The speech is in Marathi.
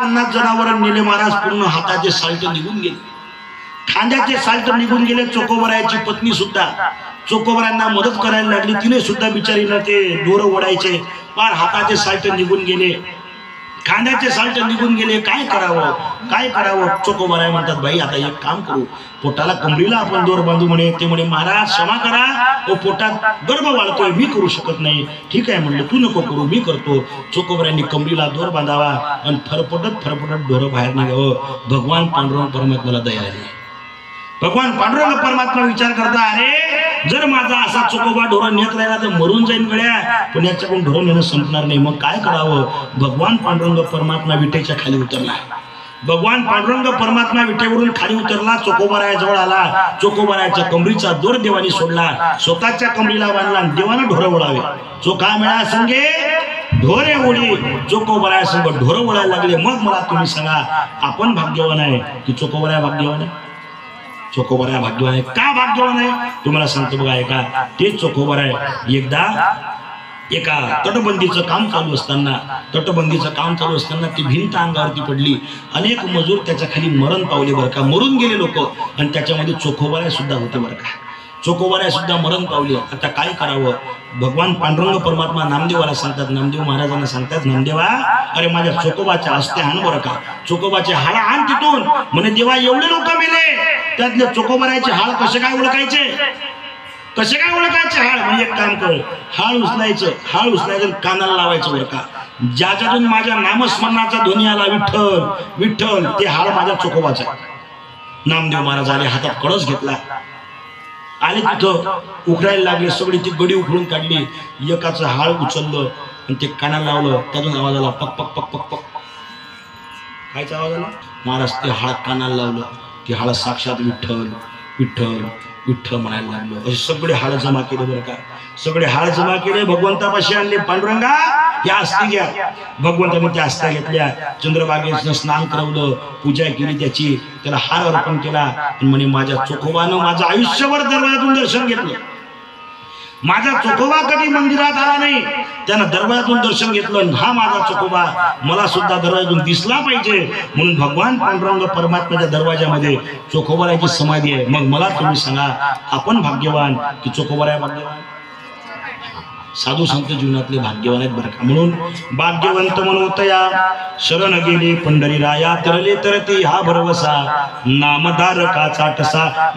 50 जनावर नेले महाराज, पूर्ण हाताचे साल्ट निघून गेले, खांद्याचे साल्ट निघून गेले। चोकोबरायाची पत्नी सुद्धा चोकोबरायांना मदत करायला लागली, तिने सुद्धा बिचारीनं ते दोर ओढायचे, पार हाताचे साल्ट निघून गेले, खांद्याचे साल्ट निघून गेले। काय करावं काय करावं? चोकोबराय म्हणतात, बाई आता एक काम करू, पोटाला कमरीला आपण दोर बांधू म्हणे। ते म्हणे, महाराज क्षमा करा, ओ पोटात गर्भ वाढतोय, मी करू शकत नाही। ठीक आहे म्हणलं, तू नको करू, मी करतो। चोकोबरायांनी कमरीला दोर बांधावा आणि फरफटत फरफटत ढोरं बाहेर निघावं। भगवान पांडुरंग परमात्म्याला दया आली। भगवान पांडुरंग परमात्मा विचार करता, अरे जर माझा असा चोकोबा ढोरं नेत राहिला तर मरून जाईन गड्या, पण याच्याकडून ढोरं नेणं संपणार नाही। मग काय करावं? भगवान पांडुरंग परमात्मा विटेच्या खाली उतरला। भगवान पांडुरंग परमात्मा विटेवरून खाली उतरला, चोकोबरायाजवळ आला। चोकोबरायाच्या कमरीचा दोर देवानी सोडला, स्वतःच्या कमरीला बांधला, देवानं ढोरं ओढावे। चोखा मेळा संगे ढोरे ओढी, चोकोबराया संग ढोरं ओढायला लागले। मग मला तुम्ही सांगा, आपण भाग्यवान आहे की चोकोबराया भाग्यवान आहे? चोकोबराया भाग्यवान आहे। का भाग्यवान आहे? तुम्हाला सांगतो बघा। एका ते चोकोबराय एकदा एका तटबंदीचं काम चालू असताना ती भिंत अंगावरती पडली। अनेक मजूर त्याच्या खाली मरण पावले बरं का, मरून गेले लोक, आणि त्याच्यामध्ये चोकोबराय सुद्धा होते बरं का। चोकोबराय सुद्धा मरण पावले। आता काय करावं? भगवान पांडुरंग परमात्मा नामदेवाला सांगतात, नामदेव महाराजांना सांगतात, नामदेवा अरे माझ्या चोकोबाच्या हस्ते आण बरं का, चोकोबाचे हाड आण तिथून। म्हणे देवा एवढे लोक मेले, त्यातले चोकोबरायचे हाड कसे काय ओळखायचे? कसे काय ओळखायचे हाड? म्हणजे एक काम कर, हाड उचलायचं कानाला लावायचं बरं का, ज्याच्यातून माझ्या नामस्मरणाचा ध्वनी आला विठ्ठल विठ्ठल, ते हाड माझ्या चोकोबाचं आहे। नामदेव महाराज आले, हातात कळस घेतला, आले तिथं उखडायला लागले, सगळी ती गडी उखडून काढली, एकाचं हाड उचललं आणि ते कानाला लावलं, त्यातून आवाज आला पक पक पक पक पक। कायचा आवाज आला? महाराज ते हाड कानाला लावलं, ते हाड साक्षात विठ्ठल विठ्ठल विठ्ठल म्हणायला लागलो। असे सगळे हाड जमा केले बरं का, सगळे हाड जमा केले, भगवंतापाशी आणले। पांडुरंगा या अस्ती घ्या। भगवंताने त्या अस्त्या घेतल्या, चंद्रभागेचं स्नान करवलं, पूजा केली त्याची, त्याला हार अर्पण केला, आणि म्हणे माझ्या चोखोबानं माझं आयुष्यभर दरवाजातून दर्शन घेतलं। माझा चोखोबा कधी मंदिरात आला नाही, त्यानं दरवाजातून दर्शन घेतलं। हा माझा चोखोबा मला सुद्धा दरवाजातून दिसला पाहिजे, म्हणून भगवान पांडुरंग परमात्म्याच्या दरवाजामध्ये चोखोबरायाची समाधी आहे। मग मला तुम्ही सांगा, आपण भाग्यवान की चोखोबराया भाग्यवान? साधू संत जीवनातले भाग्यवान आहेत बरं का। म्हणून भाग्यवंत मनोतया शरण गेले पंढरीराया, तरले तरती हा भरवसा, नामधारकाचा ठसा।